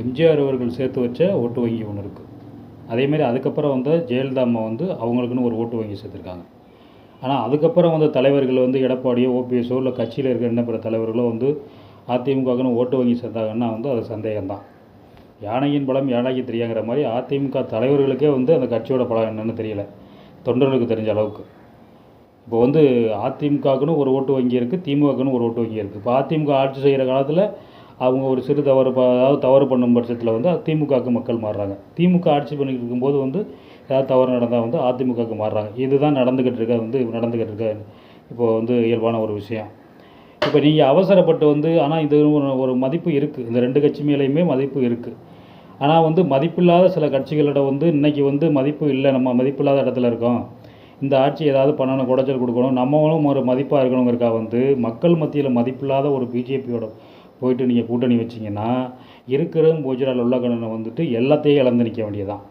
எம்ஜிஆர் அவர்கள் சேர்த்து வச்ச ஓட்டு வங்கி ஒன்று இருக்குது. அதேமாரி அதுக்கப்புறம் வந்து ஜெயலலிதா அம்மா வந்து அவங்களுக்குன்னு ஒரு ஓட்டு வங்கி சேர்த்துருக்காங்க. ஆனால் அதுக்கப்புறம் வந்து தலைவர்கள் வந்து எடப்பாடியோ ஓபிஎஸோ இல்லை கட்சியில் இருக்கிற என்ன பிற தலைவர்களோ வந்து அதிமுகவுக்குன்னு ஓட்டு வங்கி சேர்த்தாங்கன்னா வந்து அது சந்தேகம்தான். யானையின் பலம் யானைக்கு தெரியாங்கிற மாதிரி அதிமுக தலைவர்களுக்கே வந்து அந்த கட்சியோட பலம் என்னென்னு தெரியல, தொண்டர்களுக்கு தெரிஞ்ச அளவுக்கு. இப்போ வந்து அதிமுகவுக்குன்னு ஒரு ஓட்டு வங்கி இருக்குது, திமுகவுக்குன்னு ஒரு ஓட்டு வங்கி இருக்குது. இப்போ அதிமுக ஆட்சி செய்கிற காலத்தில் அவங்க ஒரு சிறு அதாவது தவறு பண்ணும் பட்சத்தில் வந்து திமுகவுக்கு மக்கள் மாறுறாங்க. திமுக ஆட்சி பண்ணிக்கிட்டு இருக்கும்போது வந்து ஏதாவது தவறு நடந்தால் வந்து அதிமுகவுக்கு மாறுறாங்க. இதுதான் நடந்துக்கிட்டு இருக்க இப்போ வந்து இயல்பான ஒரு விஷயம். இப்போ நீங்கள் அவசரப்பட்டு வந்து ஆனால் இது ஒரு மதிப்பு இருக்குது, இந்த ரெண்டு கட்சி மேலேயுமே மதிப்பு இருக்குது. ஆனால் வந்து மதிப்பில்லாத சில கட்சிகளோட வந்து இன்றைக்கி வந்து மதிப்பு இல்லை, நம்ம மதிப்பில்லாத இடத்துல இருக்கோம், இந்த ஆட்சி ஏதாவது பண்ணணும், குடைச்சல் கொடுக்கணும், நம்மளும் ஒரு மதிப்பாக இருக்கணுங்கிறக்கா வந்து மக்கள் மத்தியில் மதிப்பில்லாத ஒரு பிஜேபியோட போயிட்டு நீங்கள் கூட்டணி வச்சிங்கன்னா இருக்கிற குஜராத் உள்ள கணனை வந்துட்டு எல்லாத்தையும் இழந்து நிற்க வேண்டியதான்.